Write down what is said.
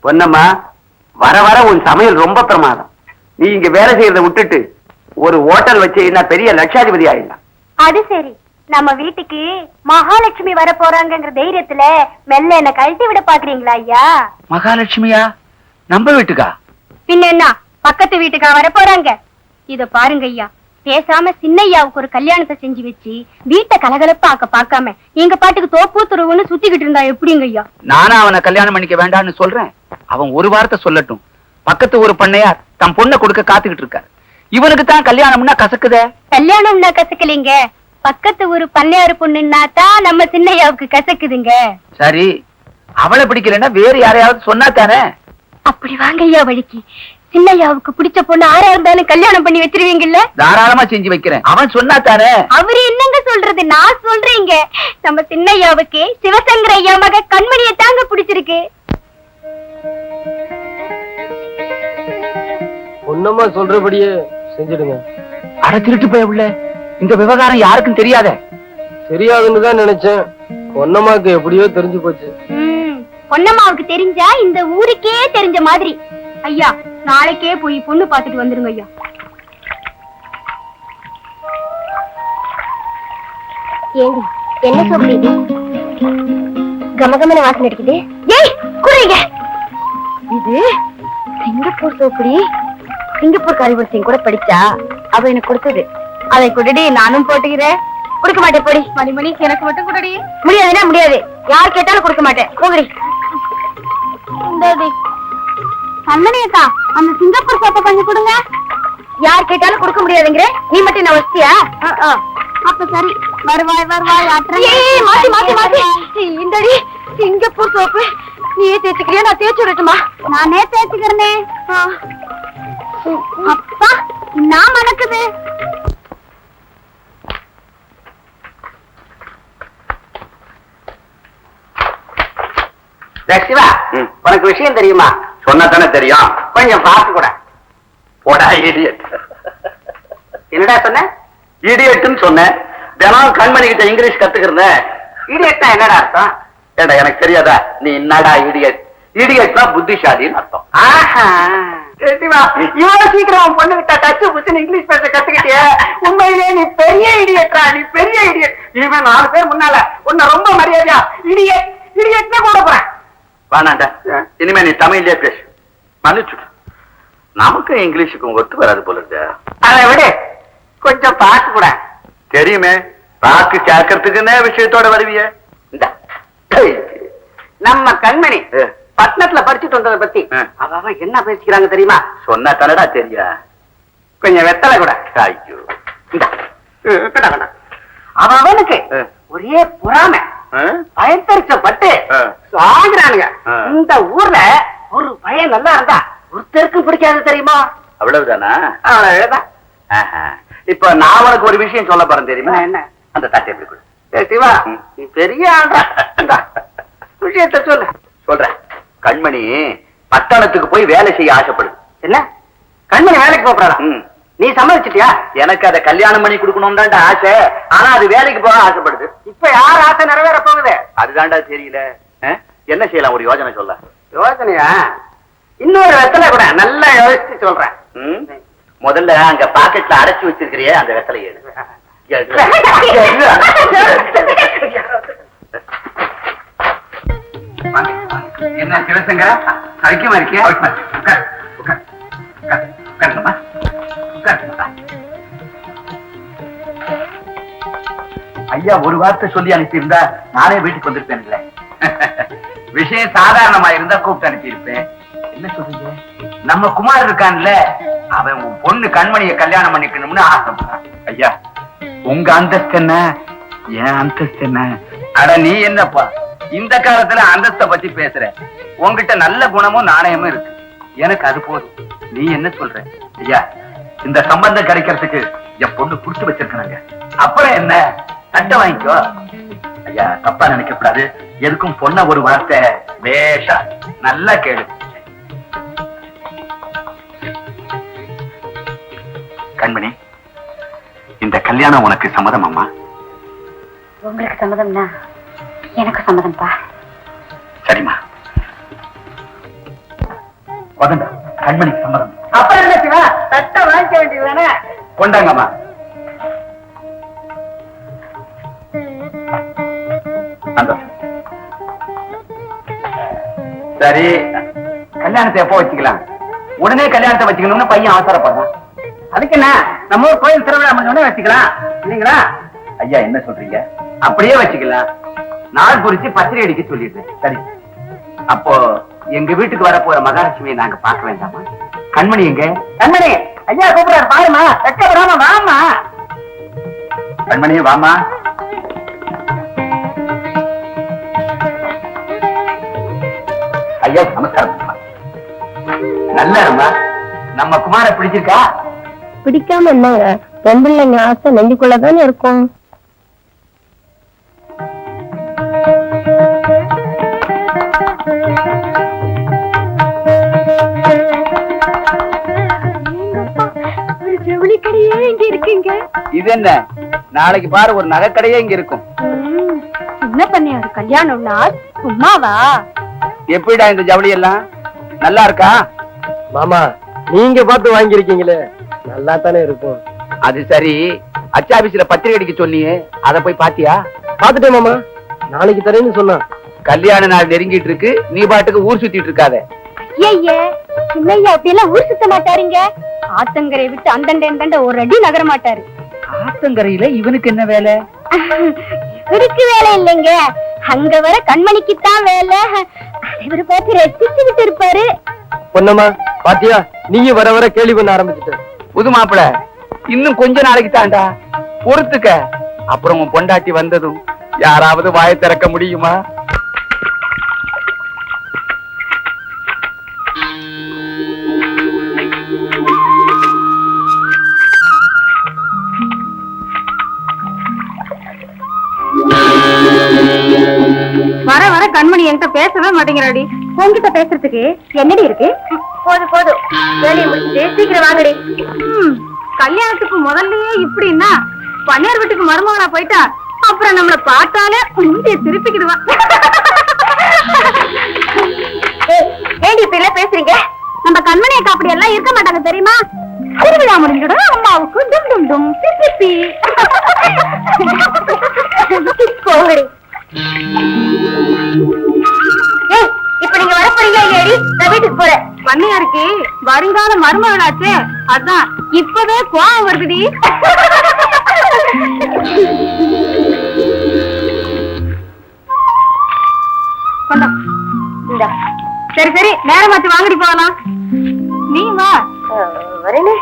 பொன்னம்மா, வர வர உன் சமையல் ரொம்ப பிரமாதம். நீ இங்க வேலை செய்யறதை விட்டுட்டு ஒரு ஹோட்டல் வச்சீங்கன்னா பெரிய லட்சாதிபதி ஆயிடலாம். அது சரி, நம்ம வீட்டுக்கு மகாலட்சுமி வர போறாங்கிற தைரியத்துல மெல்ல என்ன கழட்டி விட பாக்குறீங்களா ஐயா? மகாலட்சுமியா? நம்ம வீட்டுக்கா? பின்ன என்ன, பக்கத்து வீட்டுக்கா வர போறாங்க? இத பாருங்க ஐயா, பேசாம சின்னையாவுக்கு ஒரு கல்யாணத்தை செஞ்சு வச்சு வீட்டை கலகலப்பாக்க பாக்காம எங்க பாட்டுக்கு தோப்பு துருவுன்னு சுத்திக்கிட்டு இருந்தா எப்படிங்க ஐயா? நானும் அவனை கல்யாணம் பண்ணிக்க வேண்டாம்னு சொல்றேன். அவன் ஒரு வார்த்தை சொல்லட்டும். பக்கத்து ஒரு பண்ணையார் தன் பொண்ணை கொடுக்க காத்துக்கிட்டு இருக்கார். இவனுக்கு தான் கல்யாணம்னா கசக்குதே. கல்யாணம்னா கசக்கலீங்க, பக்கத்து ஒரு பண்ணையாரு பொண்ணுன்னா தான் நம்ம சின்னையாவுக்கு கசக்குதுங்க. சரி, அவளை பிடிக்கலன்னா வேறு யாரையாவது சொன்னா தானே? அப்படி வாங்க ஐயா வழிக்கு. சின்னையாவுக்கு பிடிச்ச பொண்ணு ஆறா இருந்தாலும் கல்யாணம் பண்ணி வச்சிருவீங்கல்ல? தாராளமா செஞ்சு வைக்கிறேன். அவன் சொன்னா தானே? அவரு என்னங்க சொல்றது, நான் சொல்றீங்க. நம்ம சின்னையாவுக்கு சிவசங்கர ஐயா மக கண்மணியை தாங்க பிடிச்சிருக்கு. பொன்னம்மா சொல்றபடியே செஞ்சிடுங்க. அட திருட்டு போய் உள்ள, இந்த விவகாரம் யாருக்கும் தெரியாத. தெரியாதுன்னு தான் நினைச்சேன். பொன்னம்மாக்கு எப்படியோ தெரிஞ்சு போச்சு. பொன்னம்மாவுக்கு தெரிஞ்சா இந்த ஊருக்கே தெரிஞ்ச மாதிரி. ஐயா, நாளைக்கே போய் பொண்ணு பாத்துட்டு வந்துருங்க ஐயா. ஏண்டி, என்ன சொல்றீங்க? கமகமன வாசனை அடிக்குது. ஏய் குறைங்க, இது சிங்கப்பூர் சோப்படி. சிங்கப்பூர் காரிவரிசையும் கூட படிச்சா அவ எனக்கு கொடுத்தது. அதை கொடுடி, நானும் போட்டுக்கிறேன். கொடுக்க மாட்டேன் போடி. மணி எனக்கு மட்டும் கொடுடி. முடியாதுன்னா முடியாது, யார் கேட்டாலும் கொடுக்க மாட்டேன். போகடி. கண்மணியக்கா, அந்த சிங்கப்பூர் சோப்பை கொஞ்சம் கொடுங்க. யார் கேட்டாலும் கொடுக்க முடியாதுங்கிற நீ மட்டும் என்ன வச்சியா? அப்ப சரி, வருவாய் மாத்தி மாத்தி மாத்தி. இந்தடி சிங்கப்பூர் சோப்பு நீயே தேய்ச்சிக்கிறியா, நான் தேய்ச்சி விடட்டுமா? நானே தேய்ச்சிக்கிறேனே. அப்பா, நான் மணக்குது. சிவா, உனக்கு விஷயம் தெரியுமா? சொன்னா தானே தெரியும். கொஞ்சம் பார்த்து கூட போடா இடியட். என்னடா சொன்ன? இடியட்னு சொன்னேன். தினம் கண்மணி கிட்ட இங்கிலீஷ் கத்துக்கிறத. இடியட்னா என்னடா அர்த்தம்? ஏடா எனக்கு தெரியாதா? நீ என்னடா இடியட்? இடியட்னா புத்திசாலின்னு அர்த்தம். இவ்வளவு சீக்கிரம் பொண்ணு கிட்ட டச்சு புச்சுன்னு இங்கிலீஷ் பேச கத்துக்கிட்டிய. உண்மையிலேயே நீ பெரிய இடியட்ரா, நீ பெரிய இடியட். இவன் 4 பேர் முன்னால உன்னை ரொம்ப மரியாதையா இடியட் இடியட்னு கூட போறேன். வானாண்டா, இனிமே நீ தமிழ்லயே பேசு. மன்னிச்சு, நமக்கு இங்கிலீஷுக்கும் ஒத்து வராது போல இருக்கு. அதை விட கொஞ்சம் பார்த்து கூட. தெரியுமே, பாக்கு சேர்க்கறதுக்குன்னே விஷயத்தோட வருவிய. நம்ம கண்மணி பட்டணத்துல படிச்சுட்டு வந்ததை பத்தி அவ என்ன பேசிக்கிறாங்க தெரியுமா? சொன்னா தானடா தெரியா. கொஞ்சம் வெத்தலை கூட. ஐயோ, அவனுக்கு ஒரே பொறாமை, பயத்தரிச்சப்பட்டு சாகுறானுங்க. இந்த ஊர்ல ஒரு பையன் நல்லா இருந்தா ஒருத்தருக்கும் பிடிக்காது தெரியுமா? அவ்வளவுதானா? அவ்வளவுதான். இப்ப நான் உனக்கு ஒரு விஷயம் சொல்ல போறேன் தெரியுமா? என்ன? அந்த தட்டை எப்படி கொடு. சிவா, நீ பெரிய விஷயத்த சொல்ல சொல்றேன். கண்மணி பட்டணத்துக்கு போய் வேலை செய்ய ஆசைப்படுது. என்ன? கண்மணி வேலைக்கு போறாளா? நீ சம்மதிச்சிட்டியா? எனக்கு அதை கல்யாணம் பண்ணி கொடுக்கணும் தான்டா ஆசை. ஆனா அது வேலைக்கு போக ஆசைப்படுது. இப்ப யார் ஆசை நிறைவேற போகுது? அதுதான்டா தெரியல. என்ன செய்யலாம், ஒரு யோசனை சொல்ல. யோசனையா? இன்னொரு வெத்தலை கூட நல்லா யோசிச்சு சொல்றேன். முதல்ல அங்க பாக்கெட்ல அடைச்சு வச்சிருக்கிறியே அந்த வெத்தலை எடு. என்ன சிவசங்கரா, சௌக்கியமா இருக்கியா? ஐயா ஒரு வார்த்தை சொல்லி அனுப்பியிருந்தா நானே வீட்டுக்கு வந்திருப்பேன். விஷயம் சாதாரணமா இருந்தா கூப்பிட்டு அனுப்பியிருப்பேன். என்ன சொல்றீங்க? நம்ம குமார் இருக்கான்ல, அவன் உன் பொண்ணு கண்மணியை கல்யாணம் பண்ணிக்கணும்னு ஆசைப்படுறான். ஐயா, உங்க அந்தஸ்து என்ன, என் அந்தஸ்து என்ன? அட நீ என்னப்பா இந்த காலத்துல அந்தஸ்தை பத்தி பேசுற? உங்ககிட்ட நல்ல குணமும் நாணயமும் இருக்கு, எனக்கு அது போதும். நீ என்ன சொல்ற? ஐயா, இந்த சம்பந்தம் கிடைக்கிறதுக்கு என் பொண்ணு புடிச்சு வச்சிருக்காங்க. அப்புறம் என்ன, சட்டை வாங்கிக்கோ. ஐயா, தப்பா நினைக்க கூடாது. எதுக்கும் பொண்ண ஒரு வார்த்தை வேஷா நல்லா கேளு. கண்மணி, இந்த கல்யாணம் உனக்கு சம்மதம் அம்மா? உங்களுக்கு சம்மதம்னா எனக்கு சம்மதம்பா. சரிம்மா. வதண்டா கண்மணிக்கு சம்மதம். அப்புறம் என்ன சிவா, தட்டை வாங்கிக்க வேண்டியதுதானே? கொண்டாங்கம்மா. சந்தோஷம். சரி, கல்யாணத்தை எப்போ வச்சுக்கலாம்? உடனே கல்யாணத்தை வச்சுக்கணும்னு பையன் அவசரப்படுறான். அதுக்கு என்ன, நம்ம ஊர் கோயில் திருவிழா முடிஞ்சோடனே வச்சுக்கலாம் இல்லைங்களா? ஐயா என்ன சொல்றீங்க? அப்படியே வச்சுக்கலாம். நாள் குறிச்சு பத்திரிகை அடிக்க சொல்லிட்டு. சரி, அப்போ எங்க வீட்டுக்கு வர போற மகாலட்சுமியை நாங்க பார்க்க வேண்டாமா? கண்மணி எங்க? கண்மணி, ஐயா கூப்பிடாரு பாருமா, வெக்கப்படாம வாமா. கண்மணியே வாமா. ஐயா நமஸ்காரம். நல்லா இருமா. நம்ம குமார பிடிச்சிருக்கா? பிடிக்காம என்னங்க, பொம்பளைங்க ஆசை நெஞ்சுக்குள்ளதானே இருக்கும். ஜவுளி கடையே இங்க இருக்கீங்க. இது என்ன, நாளைக்கு பாரு ஒரு நகைக்கடையே இங்க இருக்கும். என்ன பண்ணியாரு கல்யாணம்னா சும்மாவா? எப்படிடா இந்த ஜவுளி எல்லாம் நல்லா இருக்கா? மாமா நீங்க பார்த்து வாங்கியிருக்கீங்களே, நல்லா தானே இருக்கும். அது சரி, அச்சாபீஸ்ல பத்திரிகை அடிக்க சொன்னியே, அத போய் பாத்தியா? பாத்துட்டேன் மாமா, நாளைக்கு தரேன்னு சொன்னான். கல்யாண நாள் நெருங்கிட்டு இருக்கு, நீ பாட்டுக்கு ஊர் சுத்திட்டு இருக்காத. ஐயே, சின்னையா அப்படி எல்லாம் ஊர் சுத்த மாட்டாருங்க. ஆத்தங்கரை விட்டு அந்தண்ட ஒரு அடி நகர மாட்டாரு. ஆத்தங்கரையில இவனுக்கு என்ன வேலை? இவருக்கு வேலை இல்லைங்க, அங்க வர கண்மணிக்குத்தான் வேலை. இவரை பார்த்து ரசிச்சு விட்டு இருப்பாரு. பொன்னம்மா பாத்தியா, நீங்க வர வர கேள்வி பண்ண ஆரம்பிச்சுட்ட. புது மாப்பிள, இன்னும் கொஞ்ச நாளைக்கு தாண்டா, பொறுத்துக்க. அப்புறம் உன் பொண்டாட்டி வந்ததும் யாராவது வாயை திறக்க முடியுமா? வர வர கண்மணி என்கிட்ட பேசவே மாட்டேங்கிறாடி. உன்கிட்ட பேசுறதுக்கு என்னடி இருக்கு? போதும் போதும், வேலையை முடிச்சுட்டு சீக்கிரம் வாங்கடி. கல்யாணத்துக்கு முதல்லயே இப்படின்னா பன்னியார் வீட்டுக்கு மருமகனா போயிட்டா அப்புறம் நம்மள பார்த்தாலே முந்தைய திருப்பிக்கிடுவான். ஏண்டி இப்படி எல்லாம் பேசுறீங்க? நம்ம கண்மணி அக்கா அப்படி எல்லாம் இருக்க மாட்டாங்க தெரியுமா? திருவிழா முடிஞ்சிடும் அம்மாவுக்கு டும் டும் டும் சிப்பி. போகடி. இப்ப நீங்க வர போறீங்க இல்லையாடி? நான் வீட்டுக்கு போறேன். பண்ணையாருக்கு வருங்கால மருமகளாச்சே, அதான் இப்பவே கோவம் வருதுடி. சரி சரி, நேரம் மாத்தி வாங்கடி போகலாம். நீ வா. வரேனே.